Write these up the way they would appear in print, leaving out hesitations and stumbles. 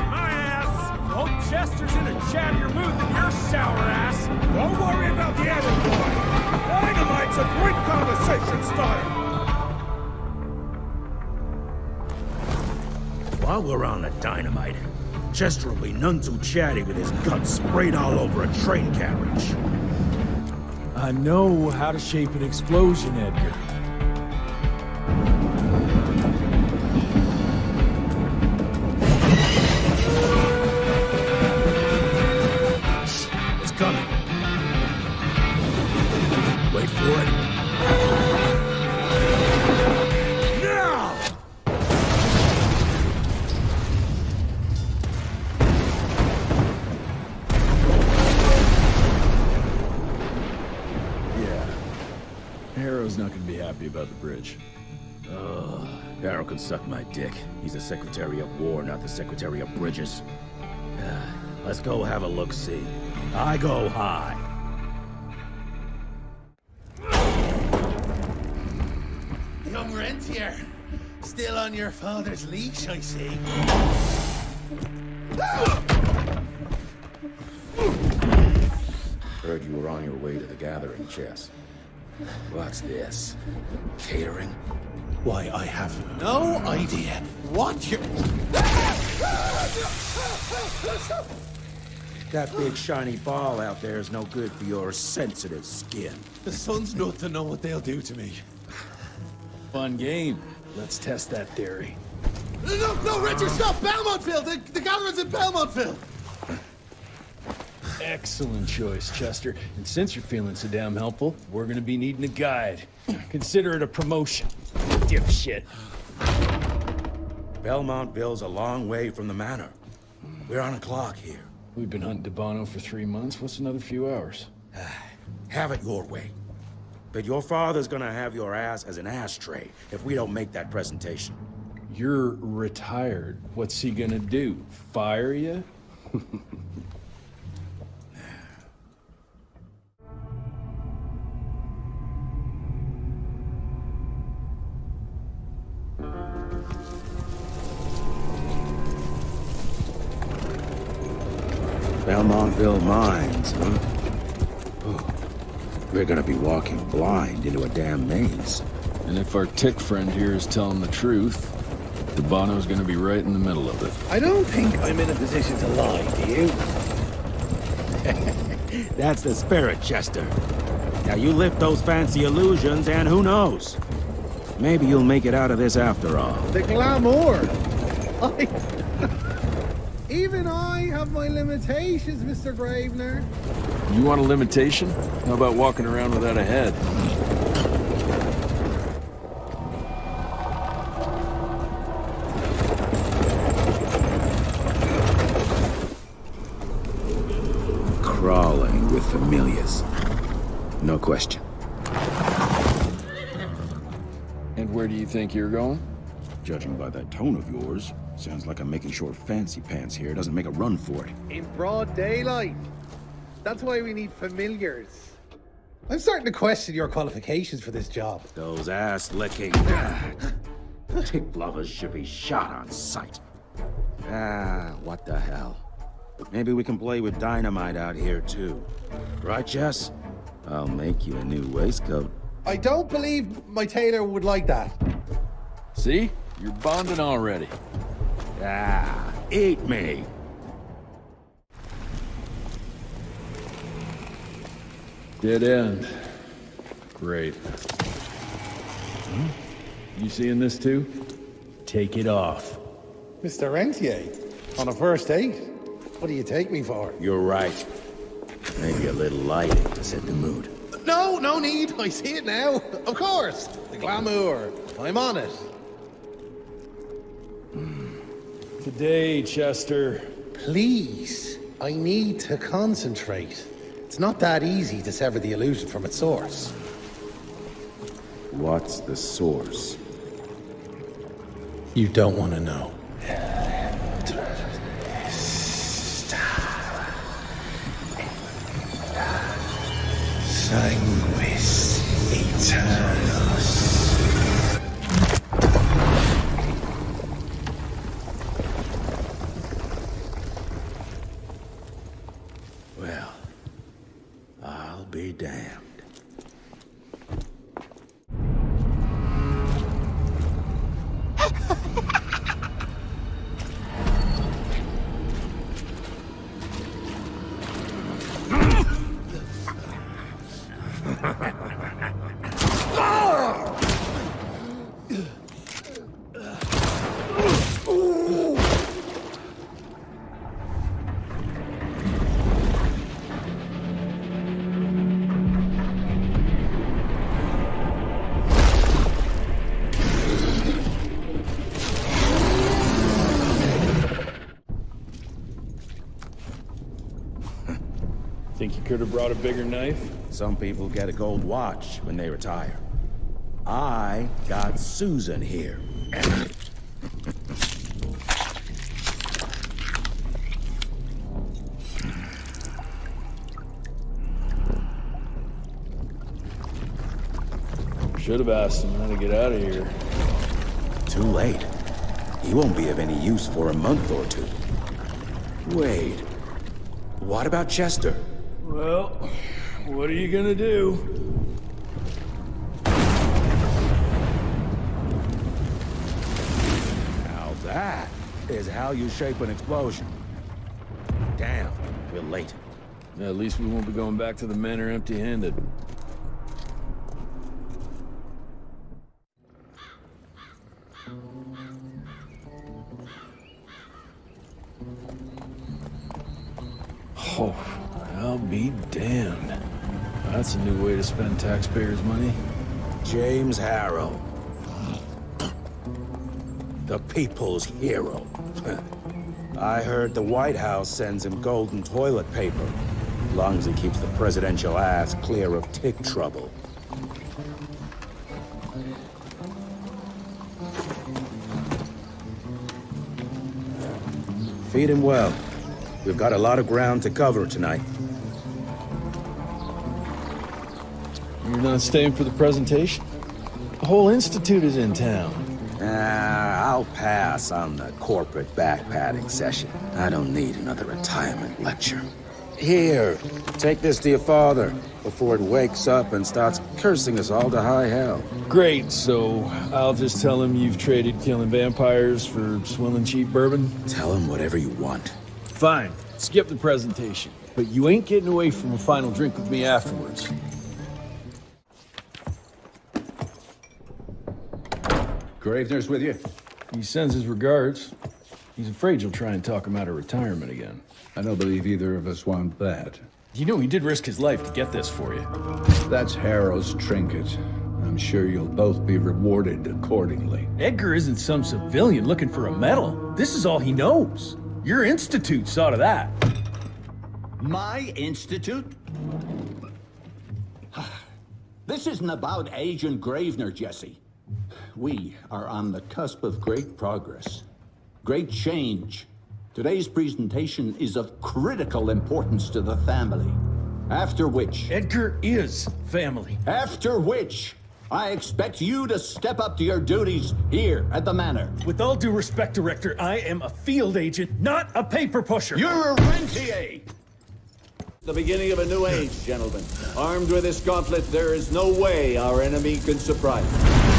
my ass! Old Chester's in a chattier mood than your sour ass! Don't worry about the other boy! Dynamite's a great conversation starter! While we're on the dynamite, Chester will be none too chatty with his guts sprayed all over a train carriage. I know how to shape an explosion, Edgar. It's coming. Wait for it. Now! Harrow's not gonna be happy about the bridge. Harrow can suck my dick. He's the Secretary of War, not the Secretary of Bridges. Let's go have a look-see. I go high. Young rentier, still on your father's leash, I see. Heard you were on your way to the gathering, Chess. What's this? Catering? Why, I have no idea what you're... That big shiny ball out there is no good for your sensitive skin. The sun's not to know what they'll do to me. Fun game. Let's test that theory. No, Richard, stop! Belmontville! The gathering's in Belmontville! Excellent choice, Chester. And since you're feeling so damn helpful, we're gonna be needing a guide. Consider it a promotion. Dipshit. Belmontville's a long way from the manor. We're on a clock here. We've been hunting DeBono for 3 months. What's another few hours? Have it your way. But your father's gonna have your ass as an ashtray if we don't make that presentation. You're retired. What's he gonna do? Fire you? Belmontville Mines, huh? Oh, we're gonna be walking blind into a damn maze. And if our tick friend here is telling the truth, DeBono's gonna be right in the middle of it. I don't think I'm in a position to lie, do you? That's the spirit, Chester. Now you lift those fancy illusions and who knows? Maybe you'll make it out of this after all. The glamour! Even I have my limitations, Mr. Gravenor. You want a limitation? How about walking around without a head? Crawling with familiars. No question. And where do you think you're going? Judging by that tone of yours, sounds like I'm making sure fancy pants here doesn't make a run for it. In broad daylight. That's why we need familiars. I'm starting to question your qualifications for this job. Those ass-licking tick lovers should be shot on sight. What the hell? Maybe we can play with dynamite out here, too. Right, Jess? I'll make you a new waistcoat. I don't believe my tailor would like that. See? You're bonding already. Eat me. Dead end. Great. You seeing this too? Take it off. Mr. Rentier, on a first date? What do you take me for? You're right. Maybe a little lighting to set the mood. No need. I see it now. Of course. The glamour. I'm on it. Today, Chester. Please. I need to concentrate. It's not that easy to sever the illusion from its source. What's the source? You don't want to know. Sanguis Eternus. damned. Think you could have brought a bigger knife? Some people get a gold watch when they retire. I got Susan here. Should have asked him how to get out of here. Too late. He won't be of any use for a month or two. Wait. What about Chester? Well, what are you gonna do? Now that is how you shape an explosion. Damn, we're late. At least we won't be going back to the manor empty-handed. Oh, I'll be damned. That's a new way to spend taxpayers' money. James Harrow. The people's hero. I heard the White House sends him golden toilet paper. As long as he keeps the presidential ass clear of tick trouble. Feed him well. We've got a lot of ground to cover tonight. You're not staying for the presentation? The whole institute is in town. I'll pass on the corporate backpatting session. I don't need another retirement lecture. Here, take this to your father before it wakes up and starts cursing us all to high hell. Great, so I'll just tell him you've traded killing vampires for swilling cheap bourbon? Tell him whatever you want. Fine, skip the presentation. But you ain't getting away from a final drink with me afterwards. Gravenor's with you? He sends his regards. He's afraid you'll try and talk him out of retirement again. I don't believe either of us want that. You know he did risk his life to get this for you. That's Harrow's trinket. I'm sure you'll both be rewarded accordingly. Edgar isn't some civilian looking for a medal. This is all he knows. Your institute saw to that. My institute? This isn't about Agent Gravenor, Jesse. We are on the cusp of great progress, great change. Today's presentation is of critical importance to the family. After which... Edgar is family. After which, I expect you to step up to your duties here at the manor. With all due respect, Director, I am a field agent, not a paper pusher. You're a rentier! The beginning of a new age, gentlemen. Armed with this gauntlet, there is no way our enemy can surprise us.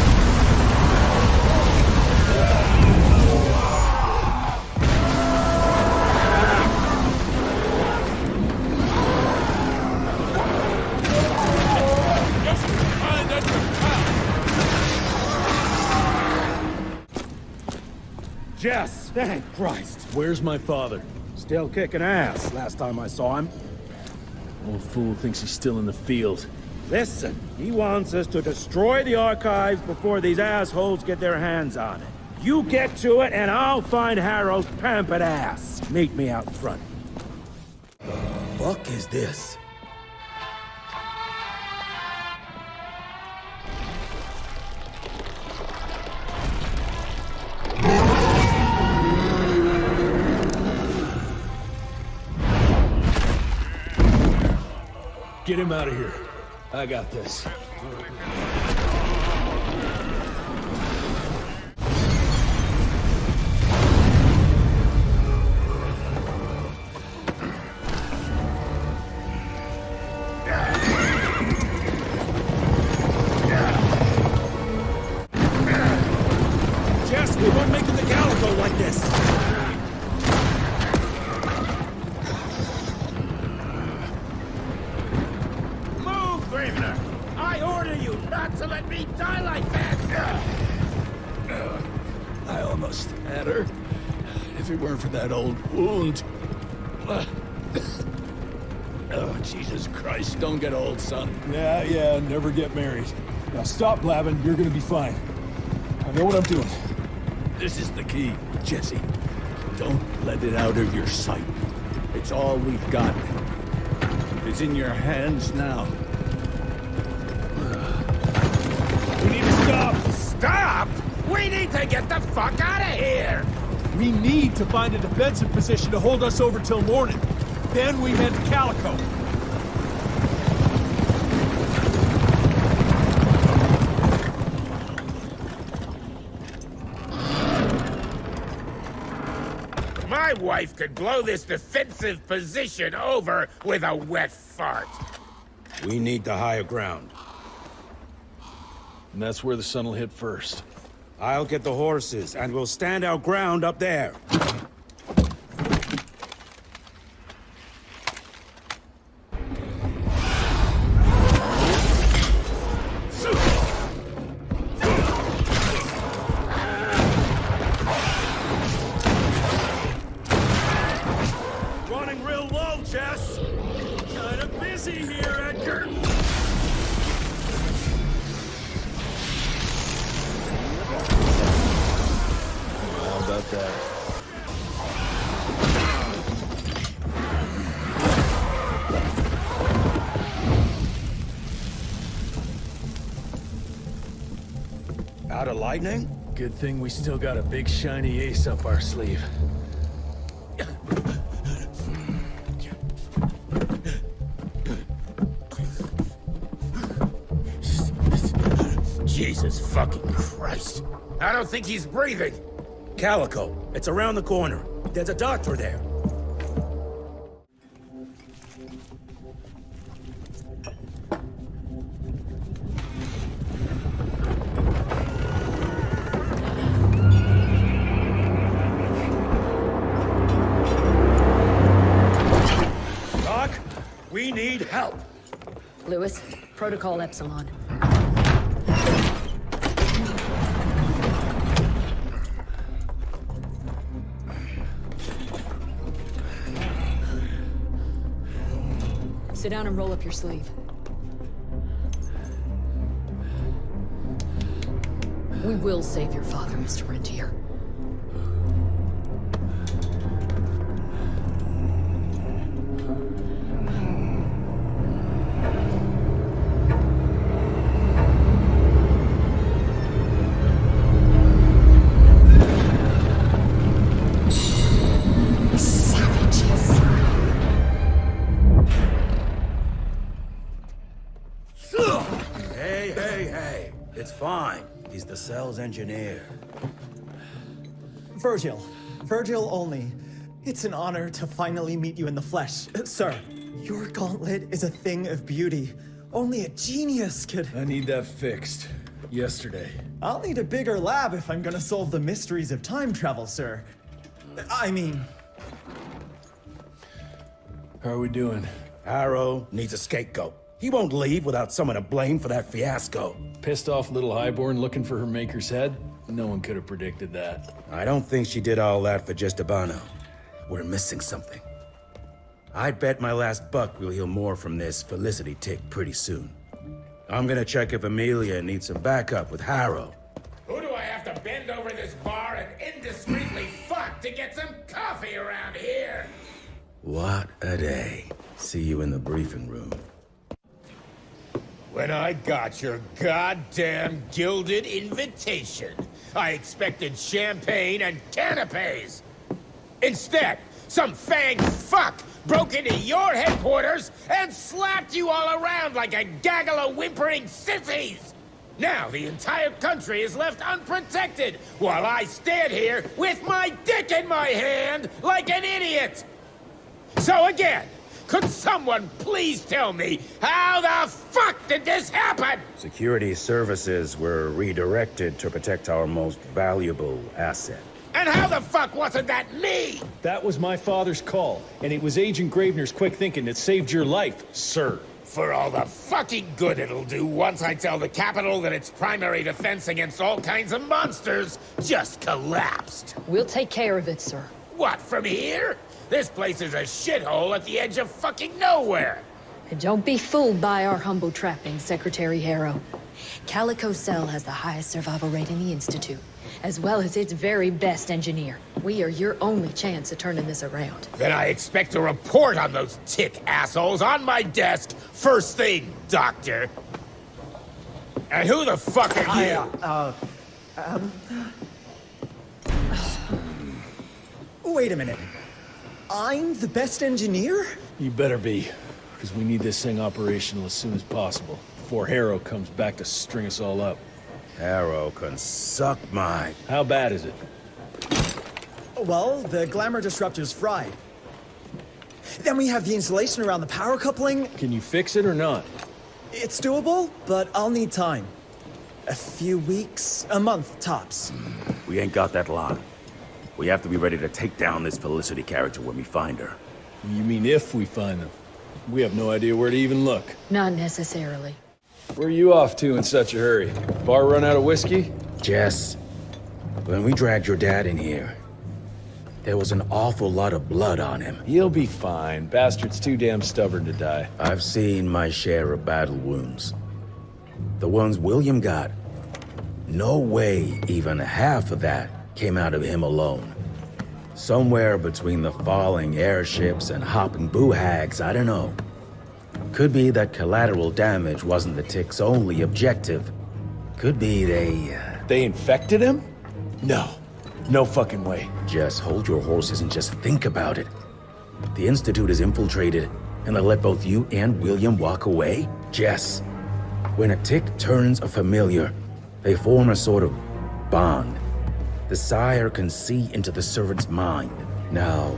Jess, thank Christ. Where's my father? Still kicking ass last time I saw him. Old fool thinks he's still in the field. Listen, he wants us to destroy the archives before these assholes get their hands on it. You get to it, and I'll find Harrow's pampered ass. Meet me out front. The fuck is this? Get him out of here. I got this. If it weren't for that old wound. Oh, Jesus Christ, don't get old, son. Yeah, never get married. Now stop blabbing, you're gonna be fine. I know what I'm doing. This is the key, Jesse. Don't let it out of your sight. It's all we've got. It's in your hands now. We need to stop! Stop! We need to get the fuck out of here! We need to find a defensive position to hold us over till morning. Then we head to Calico. My wife could blow this defensive position over with a wet fart. We need the higher ground. And that's where the sun will hit first. I'll get the horses, and we'll stand our ground up there. Running real low, Jess. Kinda busy here, Edgar. How about that? Out of lightning? Good thing we still got a big shiny ace up our sleeve. Jesus fucking Christ. I don't think he's breathing. Calico, it's around the corner. There's a doctor there. Doc, we need help. Lewis, Protocol Epsilon. Sit down and roll up your sleeve. We will save your father, Mr. Rentier. Hey. It's fine. He's the cell's engineer. Virgil. Virgil only. It's an honor to finally meet you in the flesh. Sir, your gauntlet is a thing of beauty. Only a genius could... I need that fixed. Yesterday. I'll need a bigger lab if I'm gonna solve the mysteries of time travel, sir. I mean... How are we doing? Harrow needs a scapegoat. He won't leave without someone to blame for that fiasco. Pissed off little highborn looking for her maker's head? No one could have predicted that. I don't think she did all that for just Abano. We're missing something. I bet my last buck we'll hear more from this Felicity tick pretty soon. I'm gonna check if Amelia needs some backup with Harrow. Who do I have to bend over this bar and indiscreetly fuck to get some coffee around here? What a day. See you in the briefing room. When I got your goddamn gilded invitation, I expected champagne and canapes. Instead, some fang fuck broke into your headquarters and slapped you all around like a gaggle of whimpering sissies. Now the entire country is left unprotected while I stand here with my dick in my hand like an idiot. So again, could someone please tell me how the fuck did this happen? Security services were redirected to protect our most valuable asset. And how the fuck wasn't that me? That was my father's call, and it was Agent Gravenor's quick thinking that saved your life, sir. For all the fucking good it'll do once I tell the Capitol that its primary defense against all kinds of monsters just collapsed. We'll take care of it, sir. What, from here? This place is a shithole at the edge of fucking nowhere. And don't be fooled by our humble trappings, Secretary Harrow. Calico Cell has the highest survival rate in the Institute, as well as its very best engineer. We are your only chance of turning this around. Then I expect a report on those tick assholes on my desk first thing, Doctor. And who the fuck are you? Wait a minute. I'm the best engineer? You better be, because we need this thing operational as soon as possible, before Harrow comes back to string us all up. Harrow can suck my... How bad is it? Well, the glamour disruptor's fried. Then we have the insulation around the power coupling. Can you fix it or not? It's doable, but I'll need time. A few weeks, a month tops. We ain't got that long. We have to be ready to take down this Felicity character when we find her. You mean if we find them? We have no idea where to even look. Not necessarily. Where are you off to in such a hurry? Bar run out of whiskey? Jess, when we dragged your dad in here, there was an awful lot of blood on him. He'll be fine. Bastard's too damn stubborn to die. I've seen my share of battle wounds. The ones William got, no way even half of that came out of him alone. Somewhere between the falling airships and hopping boo-hags, I don't know. Could be that collateral damage wasn't the Tick's only objective. Could be They infected him? No. No fucking way. Just hold your horses and just think about it. The Institute is infiltrated, and they let both you and William walk away? Jess, when a Tick turns a familiar, they form a sort of bond. The sire can see into the servant's mind. Now,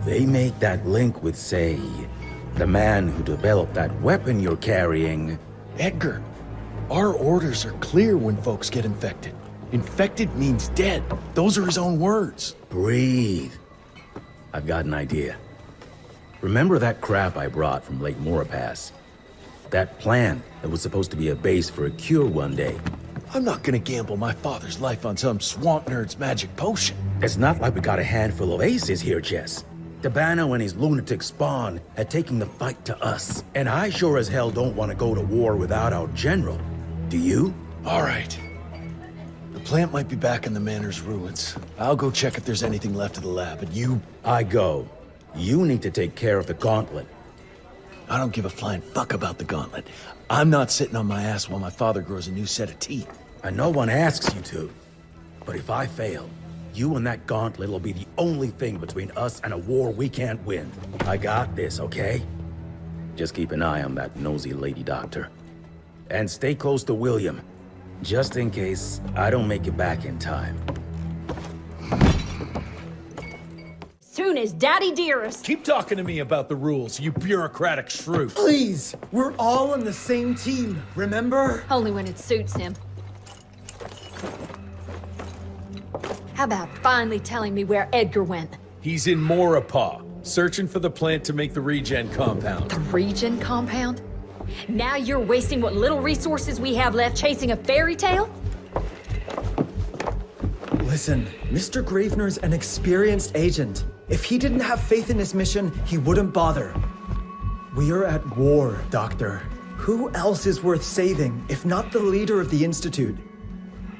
they make that link with, say, the man who developed that weapon you're carrying. Edgar, our orders are clear when folks get infected. Infected means dead. Those are his own words. Breathe. I've got an idea. Remember that crap I brought from Lake Morapass? That plant that was supposed to be a base for a cure one day. I'm not gonna gamble my father's life on some swamp nerd's magic potion. It's not like we got a handful of aces here, Jess. Dabano and his lunatic spawn are taking the fight to us. And I sure as hell don't want to go to war without our general. Do you? All right. The plant might be back in the manor's ruins. I'll go check if there's anything left of the lab, and you... I go. You need to take care of the gauntlet. I don't give a flying fuck about the gauntlet. I'm not sitting on my ass while my father grows a new set of teeth. And no one asks you to. But if I fail, you and that gauntlet will be the only thing between us and a war we can't win. I got this, okay? Just keep an eye on that nosy lady doctor. And stay close to William, just in case I don't make it back in time. Soon as Daddy Dearest. Keep talking to me about the rules, you bureaucratic shrew. Please, we're all on the same team, remember? Only when it suits him. How about finally telling me where Edgar went? He's in Maurepas, searching for the plant to make the regen compound. The regen compound? Now you're wasting what little resources we have left chasing a fairy tale? Listen, Mr. Gravenor's an experienced agent. If he didn't have faith in his mission, he wouldn't bother. We are at war, Doctor. Who else is worth saving, if not the leader of the Institute?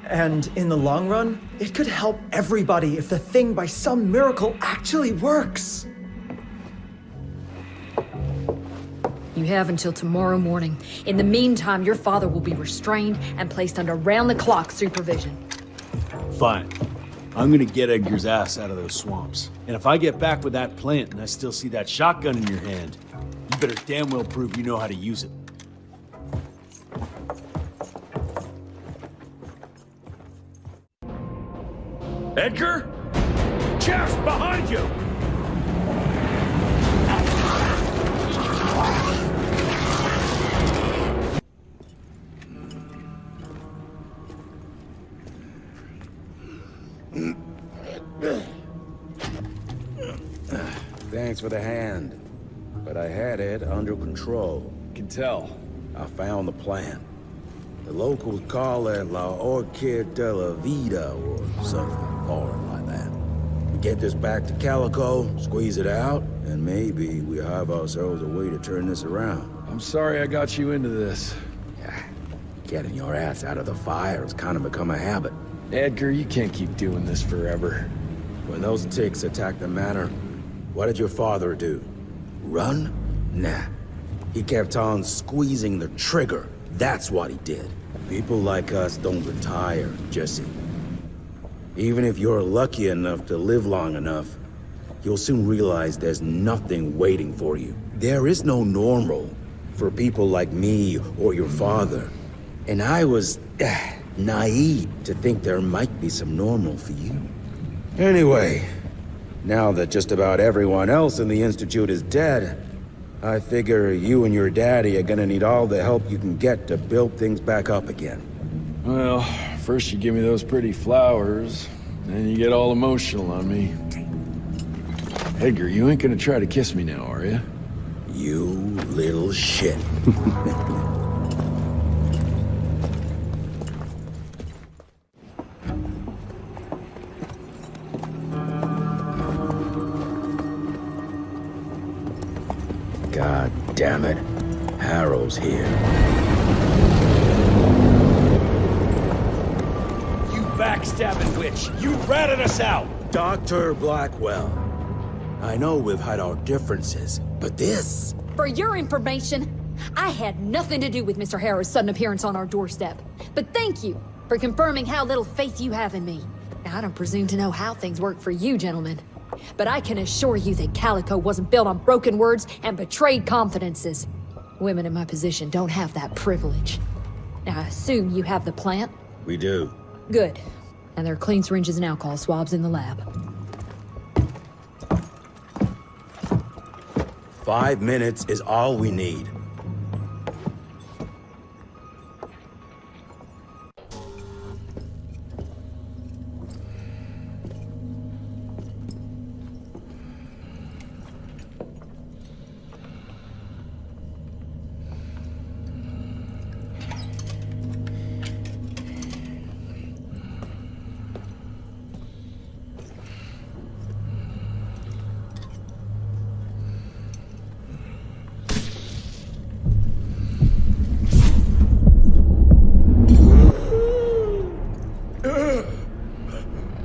And in the long run, it could help everybody if the thing by some miracle actually works. You have until tomorrow morning. In the meantime, your father will be restrained and placed under round-the-clock supervision. Fine. I'm gonna get Edgar's ass out of those swamps. And if I get back with that plant and I still see that shotgun in your hand, you better damn well prove you know how to use it. Edgar? Jeff, behind you! Thanks for the hand, but I had it under control. Can tell. I found the plant. The locals call it La Orchid de la Vida or something foreign like that. Get this back to Calico, squeeze it out, and maybe we have ourselves a way to turn this around. I'm sorry I got you into this. Getting your ass out of the fire has kind of become a habit. Edgar, you can't keep doing this forever. When those ticks attacked the manor, what did your father do? Run? Nah. He kept on squeezing the trigger. That's what he did. People like us don't retire, Jesse. Even if you're lucky enough to live long enough, you'll soon realize there's nothing waiting for you. There is no normal for people like me or your father. And I was naive to think there might be some normal for you. Anyway, now that just about everyone else in the Institute is dead, I figure you and your daddy are gonna need all the help you can get to build things back up again. Well, first you give me those pretty flowers, then you get all emotional on me. Edgar, you ain't gonna try to kiss me now, are you? You little shit. God damn it. Harrow's here. You backstabbing witch! You ratted us out! Dr. Blackwell. I know we've had our differences, but this... For your information, I had nothing to do with Mr. Harrow's sudden appearance on our doorstep. But thank you for confirming how little faith you have in me. Now, I don't presume to know how things work for you, gentlemen. But I can assure you that Calico wasn't built on broken words and betrayed confidences. Women in my position don't have that privilege. Now, I assume you have the plant? We do. Good. And there are clean syringes and alcohol swabs in the lab. 5 minutes is all we need.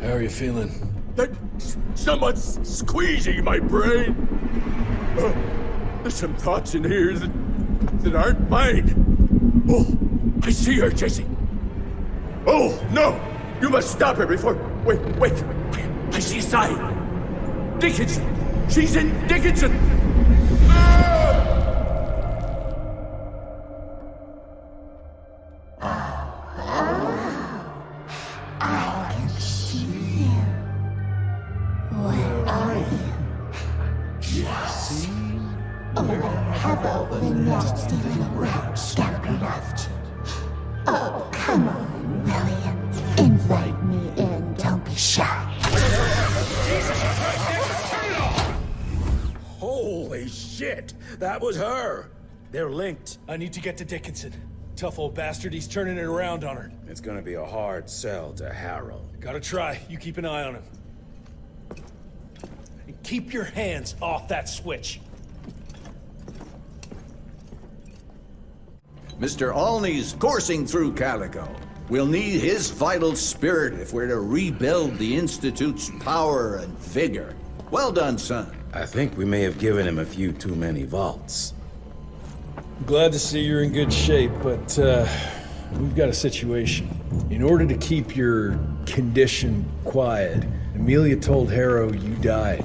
How are you feeling? Someone's squeezing my brain. There's some thoughts in here that aren't mine. Oh, I see her, Jesse. Oh, no! You must stop her before... Wait. I see a sign. Dickinson! She's in Dickinson! Holy shit! That was her! They're linked. I need to get to Dickinson. Tough old bastard, he's turning it around on her. It's gonna be a hard sell to Harrow. Gotta try. You keep an eye on him. And keep your hands off that switch. Mr. Olney's coursing through Calico. We'll need his vital spirit if we're to rebuild the Institute's power and vigor. Well done, son. I think we may have given him a few too many vaults. Glad to see you're in good shape, but we've got a situation. In order to keep your condition quiet, Amelia told Harrow you died.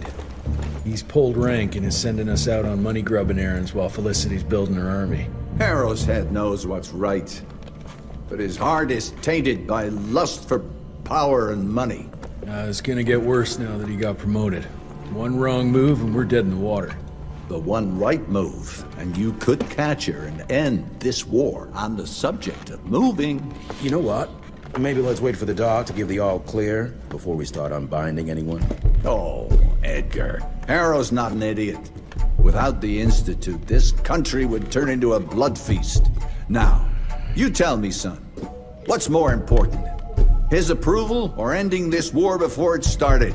He's pulled rank and is sending us out on money-grubbing errands while Felicity's building her army. Harrow's head knows what's right, but his heart is tainted by lust for power and money. It's gonna get worse now that he got promoted. One wrong move and we're dead in the water. The one right move, and you could catch her and end this war. On the subject of moving... You know what? Maybe let's wait for the doc to give the all clear before we start unbinding anyone. Oh, Edgar. Harrow's not an idiot. Without the Institute, this country would turn into a blood feast. Now, you tell me, son, what's more important? His approval or ending this war before it started?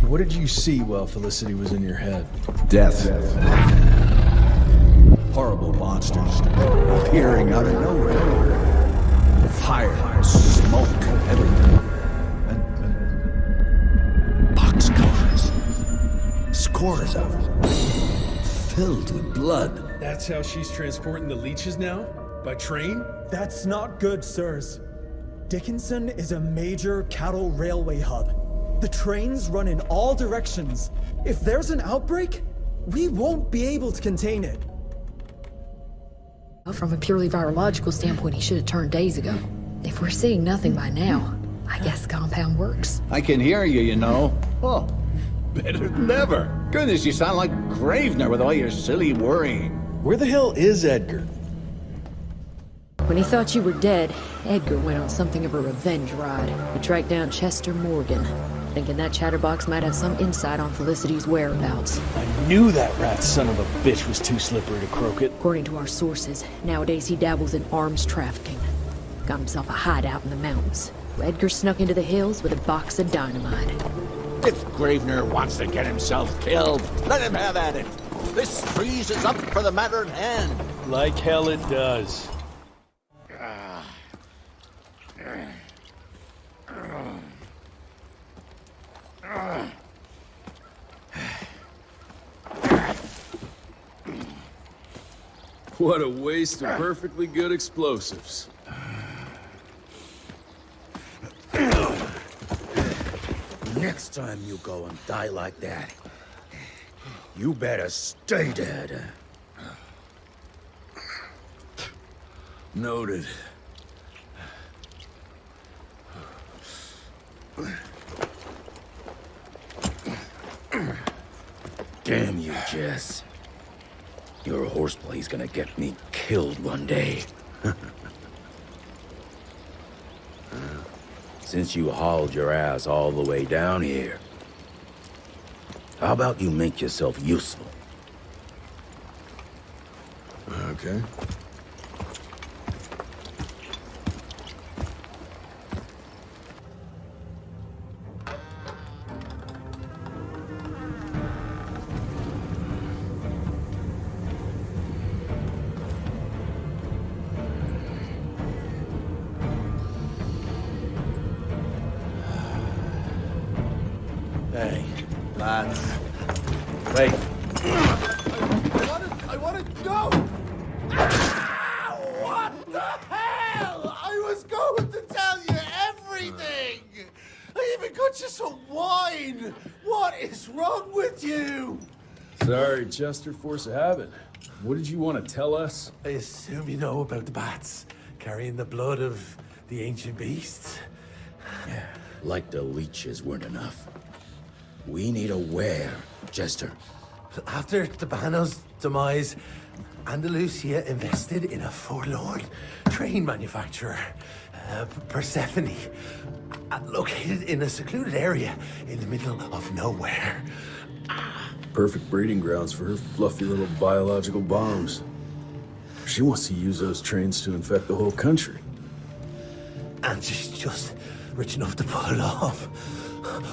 What did you see while Felicity was in your head? Death. Horrible monsters appearing out of nowhere. Fire, smoke, everything. And boxcars. Scores of them. Filled with blood. That's how she's transporting the leeches now? By train? That's not good, sirs. Dickinson is a major cattle railway hub. The trains run in all directions. If there's an outbreak, we won't be able to contain it. From a purely virological standpoint, he should have turned days ago. If we're seeing nothing by now, I guess the compound works. I can hear you, you know. Oh, better than ever. Goodness, you sound like Gravenor with all your silly worrying. Where the hell is Edgar? When he thought you were dead, Edgar went on something of a revenge ride. He tracked down Chester Morgan, thinking that chatterbox might have some insight on Felicity's whereabouts. I knew that rat son of a bitch was too slippery to croak it. According to our sources, nowadays he dabbles in arms trafficking. Got himself a hideout in the mountains. Edgar snuck into the hills with a box of dynamite. If Gravenor wants to get himself killed, let him have at it. This trees is up for the matter at hand. Like hell it does. What a waste of perfectly good explosives. Next time you go and die like that, you better stay dead. Noted. Damn you, Jess. Your horseplay's gonna get me killed one day. Since you hauled your ass all the way down here, how about you make yourself useful? Okay. Hey, lads. Wait. I wanna go! Ah, what the hell? I was going to tell you everything! I even got you some wine! What is wrong with you? Sorry, Chester, force of habit. What did you want to tell us? I assume you know about the bats, carrying the blood of the ancient beasts. Yeah, like the leeches weren't enough. We need a where, Chester. After Dabano's demise, Andalusia invested in a forlorn train manufacturer, Persephone, located in a secluded area in the middle of nowhere. Perfect breeding grounds for her fluffy little biological bombs. She wants to use those trains to infect the whole country. And she's just rich enough to pull it off.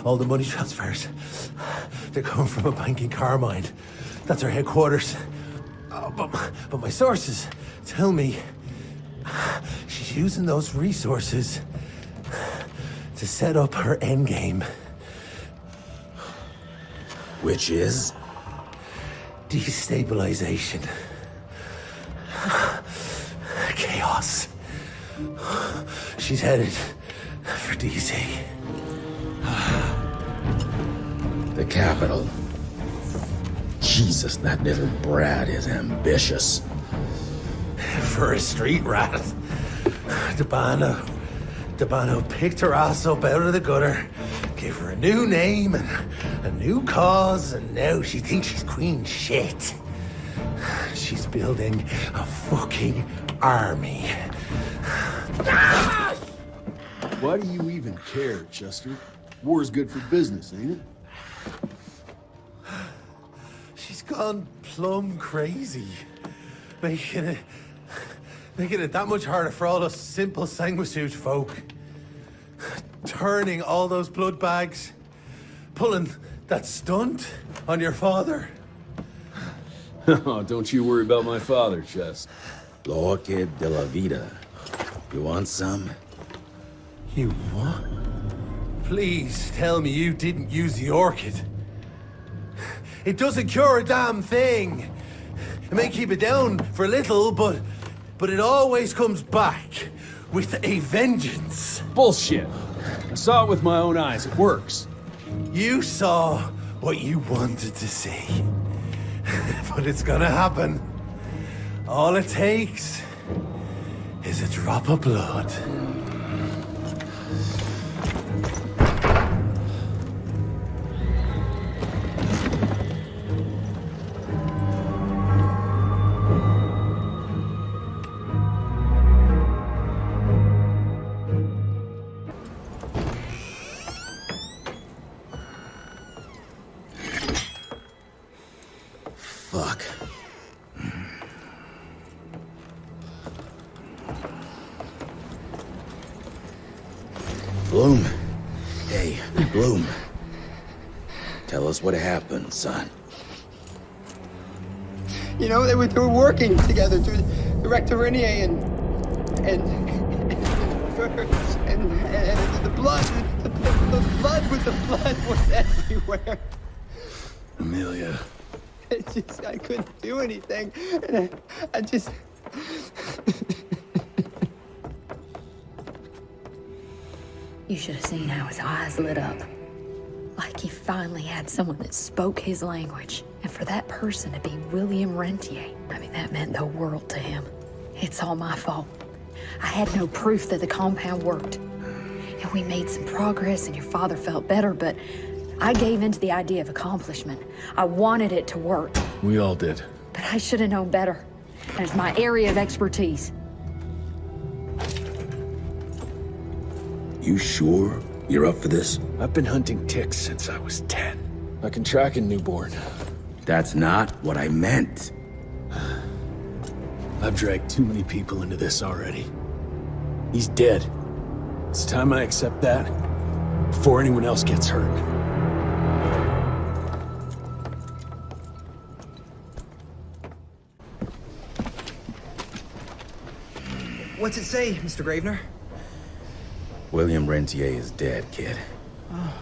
All the money transfers, they're coming from a bank in Carmine. That's her headquarters. But my sources tell me she's using those resources to set up her endgame. Which is? Destabilization. Chaos. She's headed for DC. The capital. Jesus, that little brat is ambitious. For a street rat. Dabano picked her ass up out of the gutter, gave her a new name and a new cause, and now she thinks she's queen shit. She's building a fucking army. Why do you even care, Chester? War's good for business, ain't it? She's gone plumb crazy. Making it that much harder for all us simple sanguisuge folk. Turning all those blood bags. Pulling That stunt on your father? Oh, don't you worry about my father, Chess. Orchid de la Vida. You want some? You what? Please tell me you didn't use the orchid. It doesn't cure a damn thing. It may keep it down for a little, but it always comes back with a vengeance. Bullshit. I saw it with my own eyes. It works. You saw what you wanted to see. But it's gonna happen. All it takes is a drop of blood. Fuck. Bloom. Hey, Bloom. Tell us what happened, son. You know, they were working together to direct Tyrannia and the blood with the blood was everywhere. Amelia. I couldn't do anything. And I just... You should have seen how his eyes lit up. Like he finally had someone that spoke his language. And for that person to be William Rentier, I mean, that meant the world to him. It's all my fault. I had no proof that the compound worked. And we made some progress and your father felt better, but I gave in to the idea of accomplishment. I wanted it to work. We all did. But I should have known better. And it's my area of expertise. You sure you're up for this? I've been hunting ticks since I was 10. I can track a newborn. That's not what I meant. I've dragged too many people into this already. He's dead. It's time I accept that before anyone else gets hurt. What's it say, Mr. Gravenor? William Rentier is dead, kid. Oh.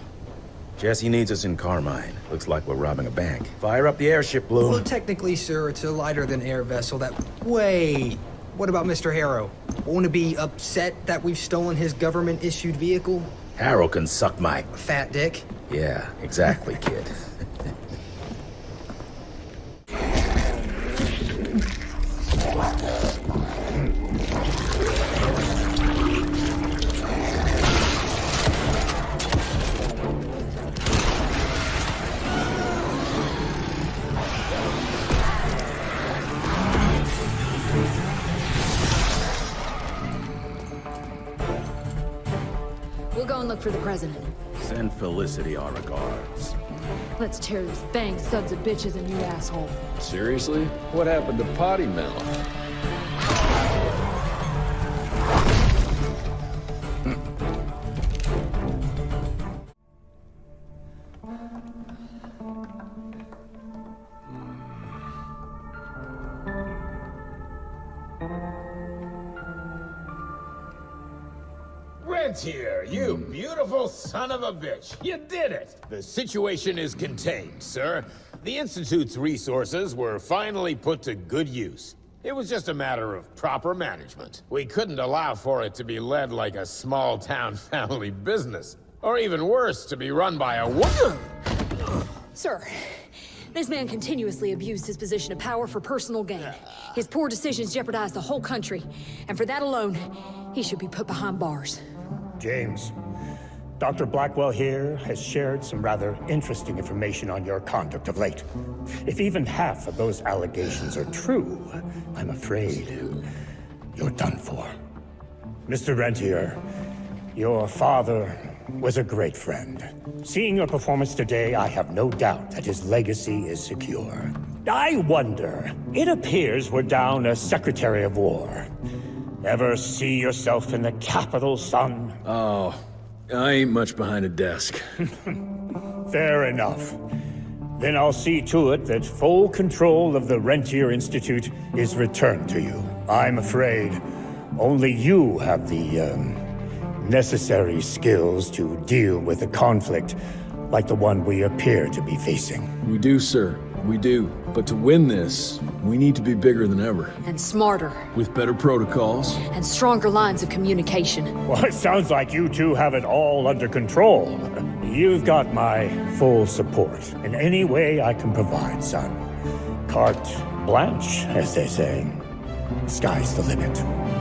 Jesse needs us in Carmine. Looks like we're robbing a bank. Fire up the airship, Bloom. Well, technically, sir, it's a lighter-than-air vessel that... Wait! What about Mr. Harrow? Won't it be upset that we've stolen his government-issued vehicle? Harrow can suck my... Fat dick? Yeah, exactly, kid. We'll go and look for the president. Send Felicity our regards. Let's tear these bang sons of bitches a new asshole. Seriously? What happened to Potty Mouth? Rentier, you beautiful son of a bitch. You did it. The situation is contained, sir. The Institute's resources were finally put to good use. It was just a matter of proper management. We couldn't allow for it to be led like a small-town family business. Or even worse, to be run by a woman. Sir, this man continuously abused his position of power for personal gain. His poor decisions jeopardized the whole country. And for that alone, he should be put behind bars. James, Dr. Blackwell here has shared some rather interesting information on your conduct of late. If even half of those allegations are true, I'm afraid you're done for. Mr. Rentier, your father was a great friend. Seeing your performance today, I have no doubt that his legacy is secure. I wonder, it appears we're down a Secretary of War. Ever see yourself in the capital, son? Oh, I ain't much behind a desk. Fair enough. Then I'll see to it that full control of the Rentier Institute is returned to you. I'm afraid only you have the, necessary skills to deal with a conflict like the one we appear to be facing. We do, sir. We do. But to win this, we need to be bigger than ever. And smarter. With better protocols. And stronger lines of communication. Well, it sounds like you two have it all under control. You've got my full support in any way I can provide, son. Carte blanche, as they say. Sky's the limit.